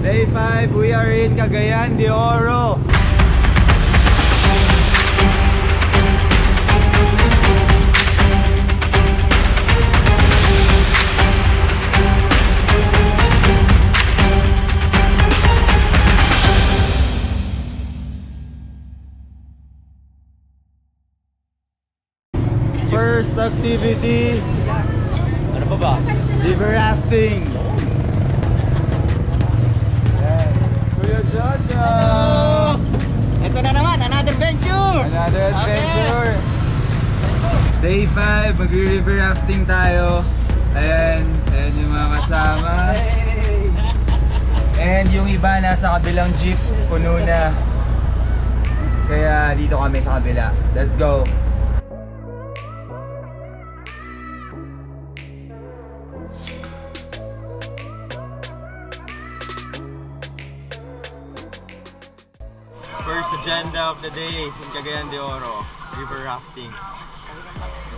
Day 5, we are in Cagayan de Oro. First activity, ano pa ba? River rafting. Kuya Jojo! Ito na naman, another adventure! Another adventure! Okay. Day 5, mag-river rafting tayo. Ayan, ayan yung mga kasama. And yung iba nasa kabilang jeep, puno na. Kaya dito kami sa kabila. Let's go! First agenda of the day in Cagayan de Oro, river rafting.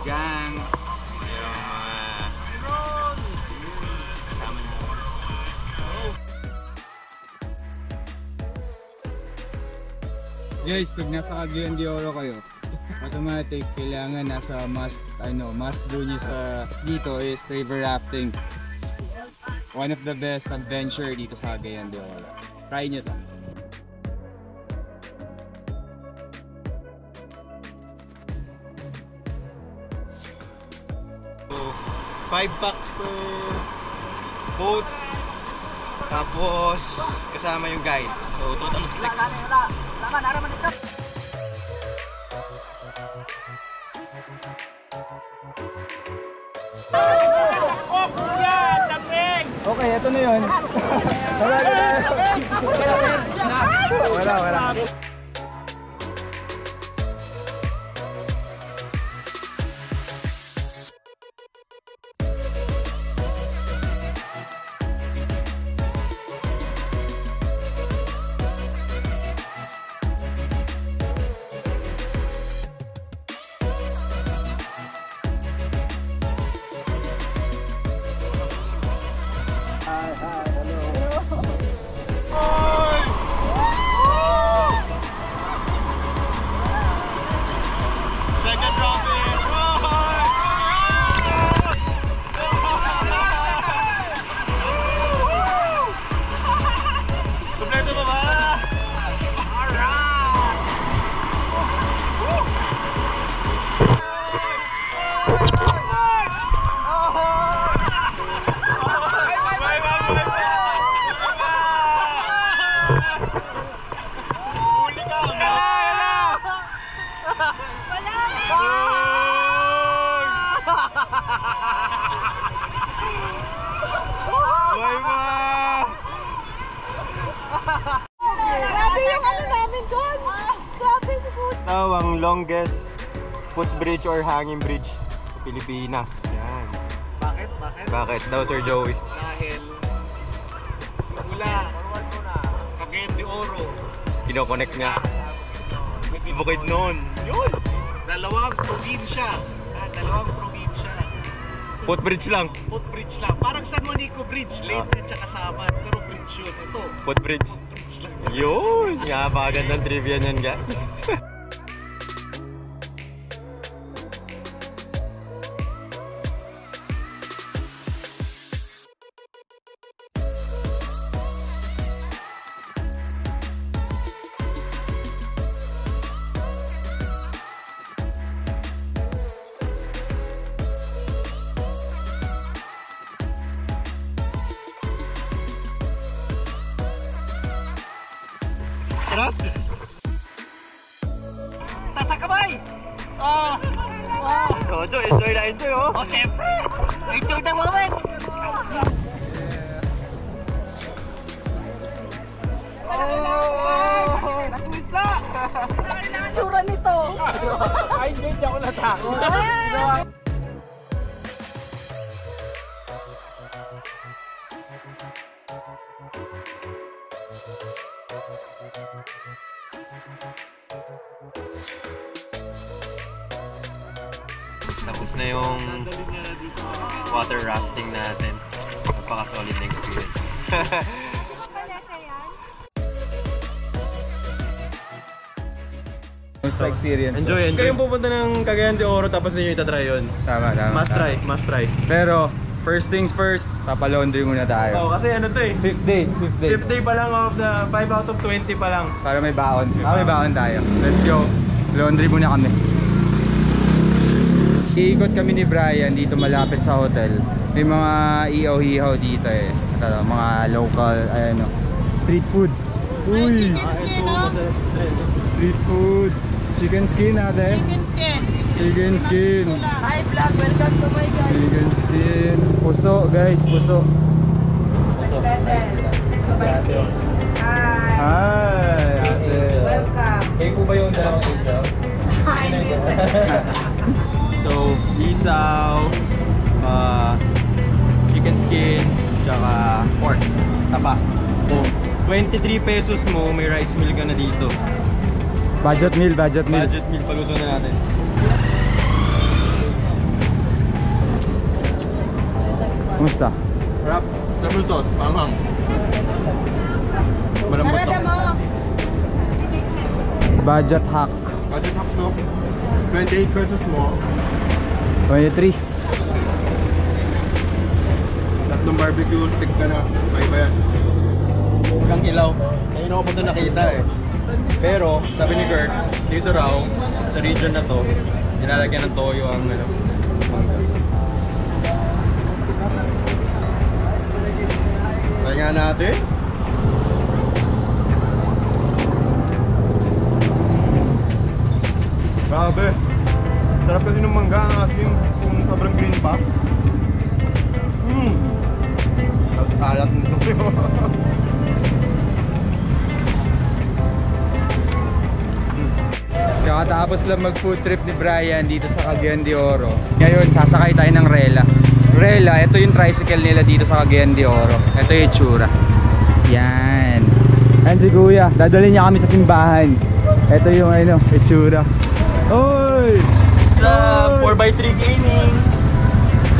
Gang, yung kasama niyo. Guys, pag nasa Cagayan de Oro kayo, automatic kailangan nasa must do nyo sa dito is river rafting. One of the best adventure dito sa Cagayan de Oro. Try nyo to. So, 5 bucks per boat. Tapos kasama yung guide. So total of 6. Okay, ito na yun. Wala. Ito ang longest footbridge or hanging bridge sa Pilipinas. Yan. Bakit daw, Sir Joey? Dahil simula Cagayan de Oro, Kino-connect niya. Bukid noon. yun, dalawang probinsya. Footbridge lang. Footbridge lang. Parang San Juanico Bridge, late at saka Sabat. Pero bridge yun. Ito, Footbridge. bridge lang. Yun! Napakagandang trivia niyan, guys. Sarap! Tasa kamay! Jojo, enjoy na enjoy, oh! Oh, syempre! Enjoy the moment! Natwista! Tsura nito! Ay, hindi ako natakot. Tapos na yung water rafting natin. Napaka-solid na experience. Basta experience. Enjoy. Kayong pupunta ng Cagayan de Oro tapos ninyo itatry yun. Tama. Must try. Pero, first things first, papalaundry muna tayo. Oo, kasi ano to eh. Fifth day. 5th day pa lang of the 5 out of 20 pa lang. Para may baon. May baon tayo. Let's go. Laundry muna kami. Iikot kami ni Brian dito malapit sa hotel. May mga ihaw-hihaw dito eh. Ito, mga local, street food. Uy! Street food. Chicken skin ate. Chicken skin. Hi vlog, welcome to my channel. Chicken skin. Puso guys, puso. Hi ate. Welcome. Kayo po ba yung dalawang ikaw? So, isaw, chicken skin, tsaka pork, taba. So, 23 pesos mo, may rice meal ka na dito. Budget meal. Budget meal, pag-uso na natin. Kumusta? Sarap, double sauce, panghang. Malambot to. Budget hack. Budget hack to. 28 pesos mo. 23. Tatlong barbecue stick ka na. May ba yan? Kang ilaw. Ngayon ako pa ito nakita eh. Pero, sabi ni Kurt, dito raw, sa region na to, nilalagyan ng toyo ang mangga. Try nga natin. Grabe. Sarap kasi ng mangga, ang asim kung sobrang green pa. Tapos kalat nito. Kakatapos lang mag food trip ni Brian dito sa Cagayan de Oro. Ngayon sasakay tayo ng Rela. Rela, ito yung tricycle nila dito sa Cagayan de Oro. Ito yung itsura. Yan. Ayan si Kuya, dadalhin niya kami sa simbahan. Ito yung itsura. Oy! Sa 4x3 gaming.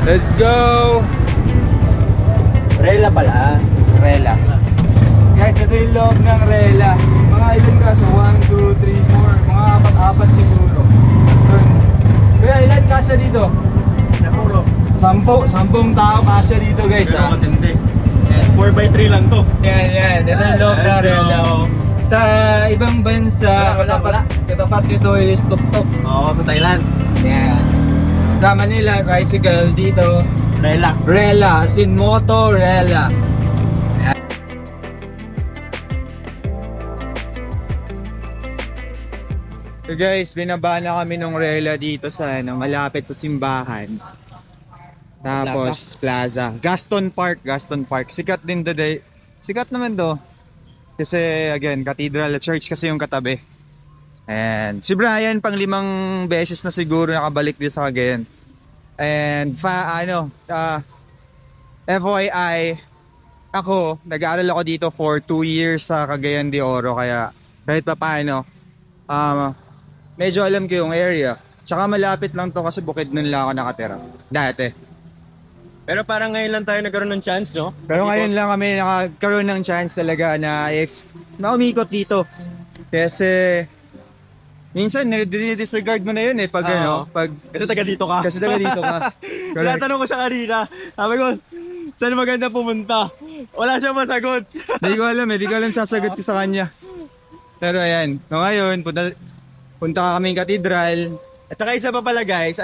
Let's go! Rela pala. Rela. Guys, ito yung loob ng Rela. Mga ilan kasya? 1, 2, 3, 4. Mga apat siguro. Kaya ilan kasya dito? Siguro. 10 tao kasya dito guys. Pero matindi. 4x3 lang to. Yan. Ito yung loob ng Rela. Sa ibang bansa, katapat nito is tuk-tuk. Oo, sa Thailand. Yan. Sa Manila, tricycle dito. Rela, as in moto, Rela. So guys, binaba na kami ng Rela dito sa malapit sa simbahan. Tapos Plaza. Gaston Park. Sikat din today. Sikat naman to. Kasi again, Cathedral Church kasi yung katabi. And si Brian pang 5 beses na siguro nakabalik dito sa Cagayan. And FYI, ako, nag-aaral ako dito for 2 years sa Cagayan de Oro. Kaya kahit pa paano, medyo alam ko yung area. Tsaka malapit lang to kasi Bukidnon lang ako nakatira dati. Pero parang ngayon lang tayo nagkaroon ng chance, no? Pero ngayon lang kami nakakaroon ng chance talaga na umikot dito. Kasi minsan dinidisregard mo na yun eh pag kasi taga dito ka. Kaya tanong ko siya kanina. Sabi ko, saan maganda pumunta? Wala siya masagot. Hindi ko alam sasagot ko sa kanya. Pero ayan, ngayon punta ka kaming Cathedral. At saka isa pa pala guys,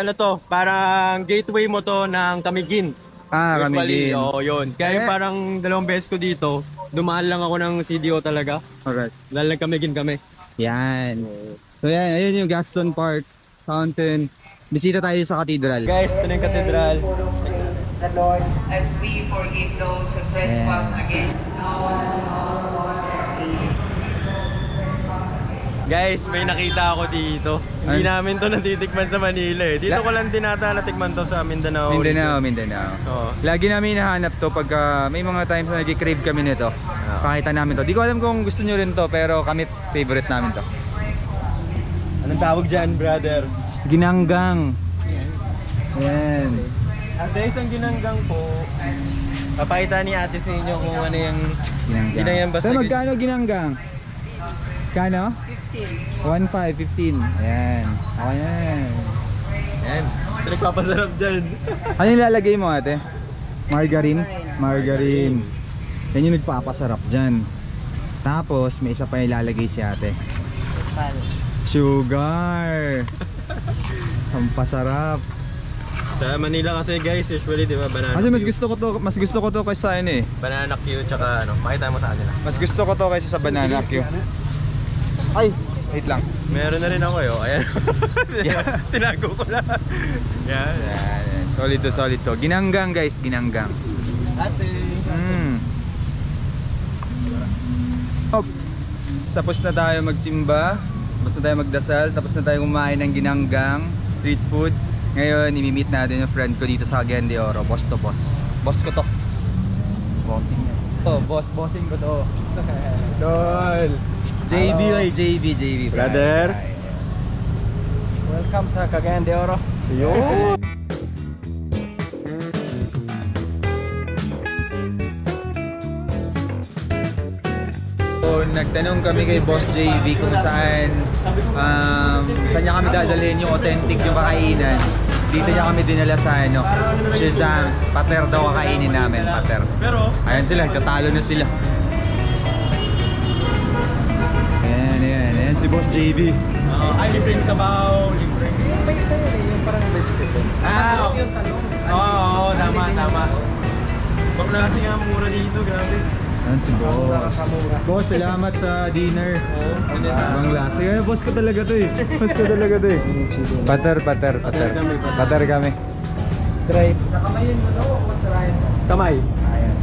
parang gateway mo to ng Camiguin. Camiguin. Oo, yun. Kaya parang 2 beses ko dito, dumaan lang ako ng CDO talaga. Alright. Dahil nag-Camiguin kami. Yan. So yan, ayun yung Gaston Park Fountain. Bisita tayo sa Cathedral. Guys, ito na yung Cathedral. As we forgive those who trespass against Guys, may nakita ako dito. Hindi namin to natitikman sa Manila eh. Dito ko lang din ata natikman to sa Mindanao. Mindanao. Oo. Lagi namin hinahanap to pagka may mga times na nag-crave kami nito. Pakita namin to. Di ko alam kung gusto nyo rin to, pero kami favorite namin to. Anong tawag dyan, brother? Ginanggang. Ayan. Ate, isang ginanggang po. Papakita ni ate sa inyo kung ano yung Ginanggang. basta. So magkano ginanggang? Kano? 15. 1.5, 15. Ayan. Okay yan. Yan. Ito nagpapasarap dyan. Ano yung lalagay mo ate? Margarine? Margarine. Yan yung nagpapasarap dyan. Tapos may isa pa yung lalagay si ate. Sugar. Ang pasarap. Sa Manila kasi guys, usually di ba banana Kasi Q. mas gusto ko to kaysa ano eh. Banana Q tsaka ano, pakita mo sa kanila. Mas gusto ko to kaysa sa banana Q. Ay, wait lang. Meron na rin ako eh, oh. Ayan. Tinago ko lang. Yan. Yan. Solid to. Ginanggang guys, ginanggang. Ate. Oh. Tapos na tayo magsimba. Tapos na tayo magdasal. Tapos na tayo kumain ng ginanggang street food. Ngayon, imimit natin yung friend ko dito sa Cagayan de Oro. Boss to boss. Boss ko to. Bossing yan. Oh, bossing ko to. Dol. JB ay JB. Brother. Welcome sa Cagayan de Oro. Yo. So, nagtanong kami kay Boss JV kung saan niya kami dadalhin yung authentic yung kakainan. Dito niya kami dinala sa ano, Shazam's. Pater daw kakainin namin, pater. Pero, Ayan sila, tatalo na sila. Ayan si Boss JV. ay libreng sabaw, libreng. May isa yun eh, yung parang vegetable. Ah, Yung talong. Oo, tama. Bakla kasi nga mura dito, grabe. Ayan si Boss. Boss, salamat sa dinner. Ang lasa. Kaya boss ko talaga to eh. Boss ko talaga to eh. Pater kami. Try. Nakamayin mo daw o magsarayan mo? Kamay. Ayan.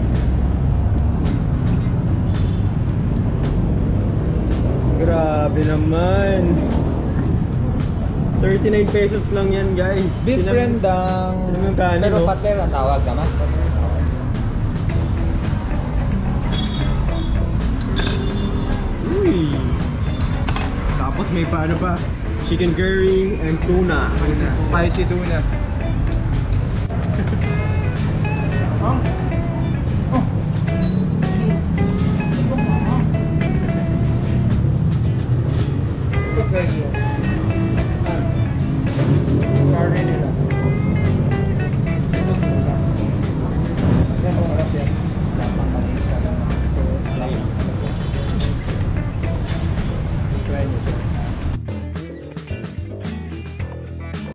Grabe naman. 39 pesos lang yan guys. Beef rendang. Ano yung kanin, Pero no? pater ang tawag naman. Uy. Tapos may paano pa? Chicken curry and tuna. Spicy tuna.